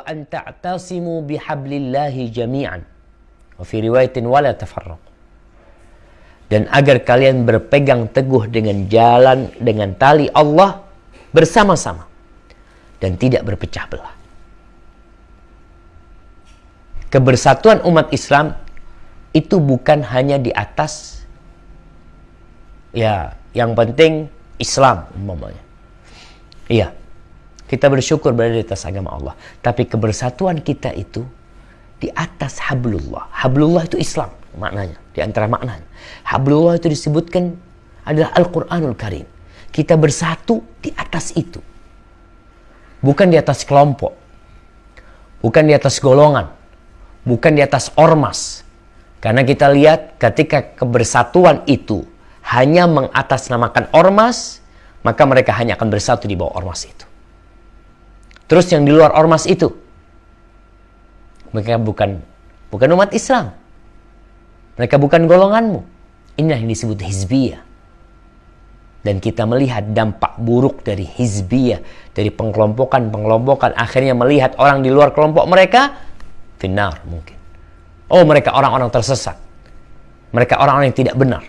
wa an ta'tasimu bihablillahi jami'an. Wa fi riwayatin wa la tafarraqu. Dan agar kalian berpegang teguh dengan jalan, dengan tali Allah bersama-sama dan tidak berpecah belah. Kebersatuan umat Islam itu bukan hanya di atas ya yang penting Islam umpamanya. Iya, kita bersyukur berada di atas agama Allah. Tapi kebersatuan kita itu di atas hablullah. Hablullah itu Islam maknanya. Di antara maknanya, hablullah itu disebutkan adalah Al-Quranul Karim. Kita bersatu di atas itu. Bukan di atas kelompok. Bukan di atas golongan. Bukan di atas ormas. Karena kita lihat ketika kebersatuan itu hanya mengatasnamakan ormas, maka mereka hanya akan bersatu di bawah ormas itu. Terus yang di luar ormas itu, mereka bukan umat Islam. Mereka bukan golonganmu. Inilah yang disebut hizbiyah. Dan kita melihat dampak buruk dari hizbiyah, dari pengkelompokan, akhirnya melihat orang di luar kelompok mereka, finnar mungkin. Oh, mereka orang-orang tersesat. Mereka orang-orang yang tidak benar.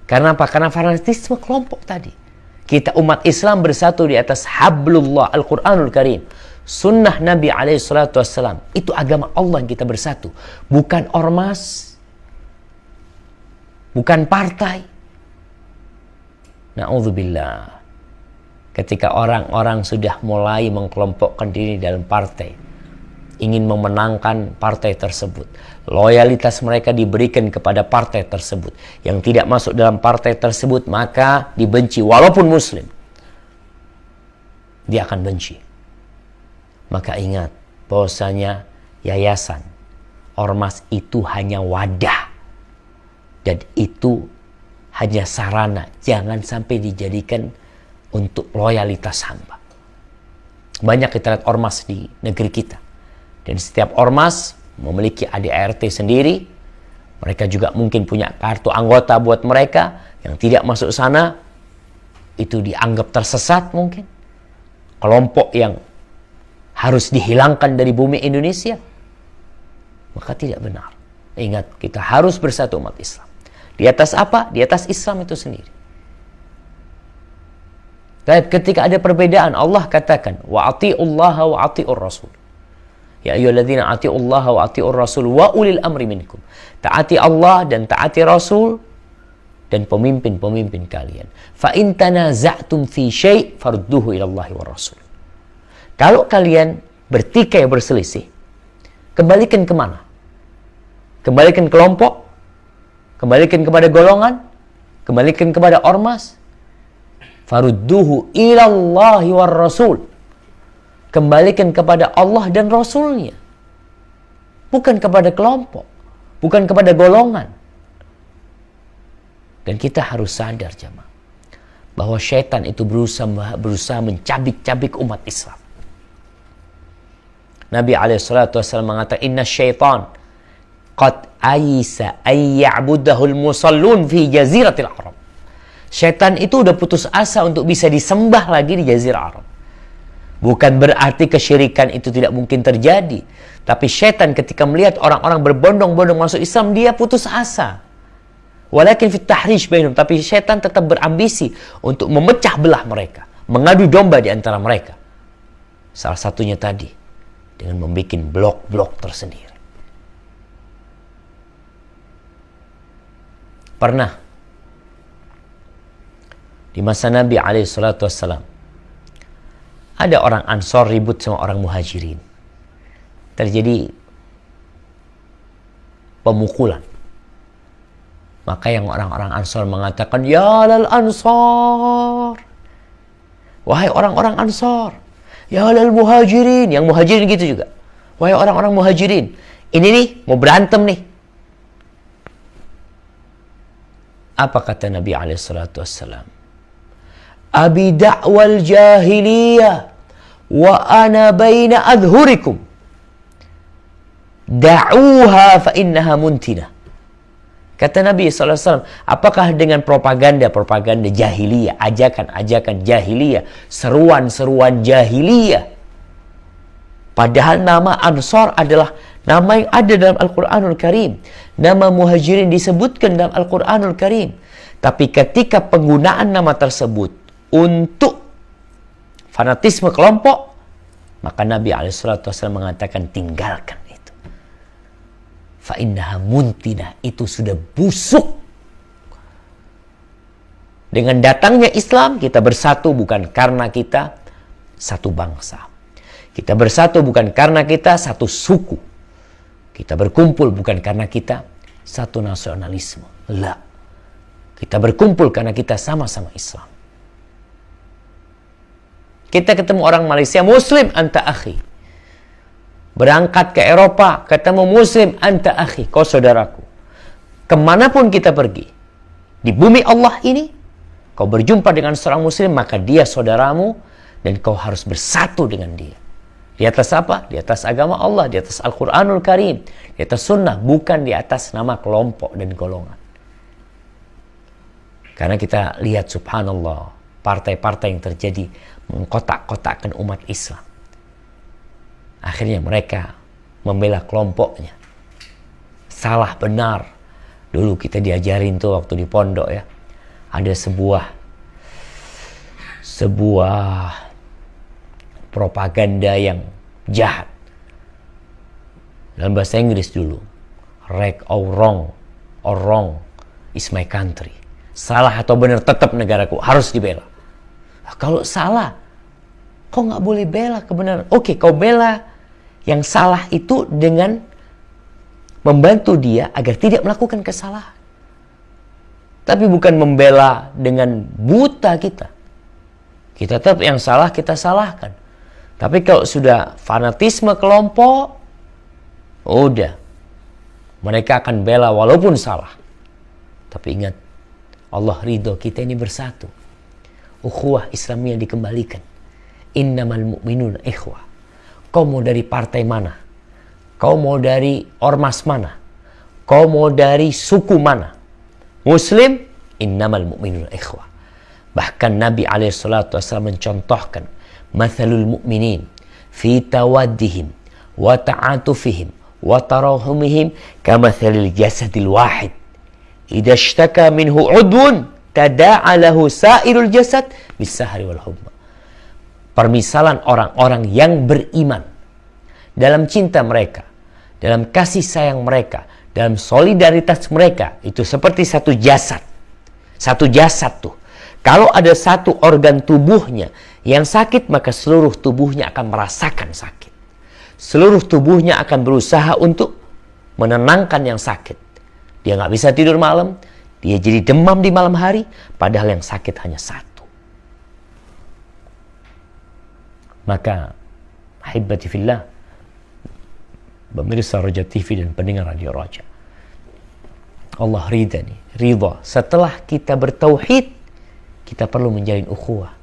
Karena apa? Karena fanatisme kelompok tadi. Kita umat Islam bersatu di atas hablullah, Al-Quranul Karim. Sunnah Nabi SAW. Itu agama Allah yang kita bersatu. Bukan ormas. Bukan partai. Na'udzubillah. Ketika orang-orang sudah mulai mengkelompokkan diri dalam partai, ingin memenangkan partai tersebut, loyalitas mereka diberikan kepada partai tersebut. Yang tidak masuk dalam partai tersebut maka dibenci, walaupun muslim dia akan benci. Maka ingat bahwasanya yayasan, ormas itu hanya wadah. Dan itu hanya sarana, jangan sampai dijadikan untuk loyalitas hamba. Banyak kita lihat ormas di negeri kita. Dan setiap ormas memiliki ADART sendiri. Mereka juga mungkin punya kartu anggota buat mereka. Yang tidak masuk sana, itu dianggap tersesat mungkin. Kelompok yang harus dihilangkan dari bumi Indonesia. Maka tidak benar. Ingat, kita harus bersatu umat Islam. Di atas apa? Di atas Islam itu sendiri. Dan ketika ada perbedaan, Allah katakan, wa ati'ullaha wa ati'ur rasul. Ya ayyuhalladzina ati'ullaha wa ati'ur rasul wa ulil amri minkum. Taati Allah dan taati Rasul dan pemimpin-pemimpin kalian. Fa in tanaza'tum fi syai' farudduhu ila Allahi wa Rasul. Kalau kalian bertikai berselisih, kembalikan kemana? Kembalikan kelompok? Kembalikan kepada golongan? Kembalikan kepada ormas? Farudduhu ilallahi war rasul. Kembalikan kepada Allah dan Rasulnya. Bukan kepada kelompok. Bukan kepada golongan. Dan kita harus sadar jemaah, bahwa syaitan itu berusaha mencabik-cabik umat Islam. Nabi SAW mengatakan, inna syaitan qad aisa ayya'budahul musallun fi jaziratil Arab. Syaitan itu udah putus asa untuk bisa disembah lagi di jazirah Arab. Bukan berarti kesyirikan itu tidak mungkin terjadi. Tapi syaitan ketika melihat orang-orang berbondong-bondong masuk Islam, dia putus asa. Walakin fit tahrish bainhum. Tapi syaitan tetap berambisi untuk memecah belah mereka. Mengadu domba di antara mereka. Salah satunya tadi, dengan membuat blok-blok tersendiri. Pernah di masa Nabi SAW ada orang Ansor ribut sama orang Muhajirin. Terjadi pemukulan. Maka yang orang-orang Ansor mengatakan, ya lal Ansor, wahai orang-orang Ansor, ya lal Muhajirin. Yang Muhajirin gitu juga, wahai orang-orang Muhajirin, ini nih mau berantem nih. Apa kata Nabi SAW? Abi da'wal jahiliyah wa ana baina adhurikum. Da'uha fa innaha muntinah. Kata Nabi SAW, apakah dengan propaganda jahiliyah, ajakan-ajakan jahiliyah, seruan-seruan jahiliyah, Padahal nama Ansar adalah nama yang ada dalam Al-Quranul Karim. Nama Muhajirin disebutkan dalam Al-Quranul Karim. Tapi ketika penggunaan nama tersebut untuk fanatisme kelompok, maka Nabi SAW mengatakan tinggalkan itu. Fa'innaha muntinah, itu sudah busuk. Dengan datangnya Islam, kita bersatu bukan karena kita satu bangsa. Kita bersatu bukan karena kita satu suku. Kita berkumpul bukan karena kita satu nasionalisme. La. Kita berkumpul karena kita sama-sama Islam. Kita ketemu orang Malaysia, Muslim, anta akhi. Berangkat ke Eropa, ketemu Muslim, anta akhi, kau saudaraku. Kemanapun kita pergi, di bumi Allah ini, kau berjumpa dengan seorang Muslim, maka dia saudaramu, dan kau harus bersatu dengan dia. Di atas apa? Di atas agama Allah, di atas Al-Quranul Karim, di atas sunnah, bukan di atas nama kelompok dan golongan. Karena kita lihat subhanallah, partai-partai yang terjadi mengkotak-kotakkan umat Islam. Akhirnya mereka membela kelompoknya. Salah benar. Dulu kita diajarin tuh waktu di pondok ya. Ada sebuah propaganda yang jahat. Dalam bahasa Inggris dulu. Right or wrong is my country. Salah atau benar tetap negaraku, harus dibela. Nah, kalau salah, kau nggak boleh bela kebenaran. Oke, kau bela yang salah itu dengan membantu dia agar tidak melakukan kesalahan. Tapi bukan membela dengan buta kita. Kita tetap yang salah kita salahkan. Tapi kalau sudah fanatisme kelompok, udah. Mereka akan bela walaupun salah. Tapi ingat, Allah ridho kita ini bersatu. Ukhuwah Islamiyah dikembalikan. Innamal mu'minuna ikhwah. Kau mau dari partai mana? Kau mau dari ormas mana? Kau mau dari suku mana? Muslim, innamal mu'minuna ikhwah. Bahkan Nabi SAW mencontohkan mathalul mu'minin fi tawaddihim wa ta'atufihim wa tarahumihim kamathalil jasadil wahid idza ishtaka minhu udwun tada'a lahu sa'irul jasad bis-sahri wal humma. Permisalan orang-orang yang beriman dalam cinta mereka, dalam kasih sayang mereka, dalam solidaritas mereka, itu seperti satu jasad. Satu jasad tuh. Kalau ada satu organ tubuhnya yang sakit, maka seluruh tubuhnya akan merasakan sakit. Seluruh tubuhnya akan berusaha untuk menenangkan yang sakit. Dia nggak bisa tidur malam, dia jadi demam di malam hari, padahal yang sakit hanya satu. Maka, ahibati fillah, pemirsa Raja TV dan pendengar Radio Raja, Allah ridha nih, ridha. Setelah kita bertauhid, kita perlu menjalin ukhuwah,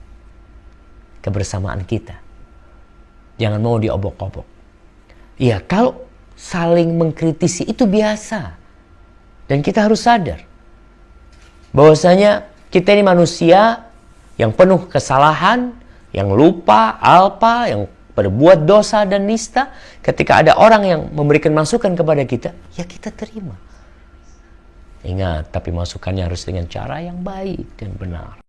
kebersamaan kita. Jangan mau diobok-obok. Ya, kalau saling mengkritisi itu biasa. Dan kita harus sadar bahwasanya kita ini manusia yang penuh kesalahan, yang lupa, alpa, yang berbuat dosa dan nista. Ketika ada orang yang memberikan masukan kepada kita, ya kita terima. Ingat, tapi masukannya harus dengan cara yang baik dan benar.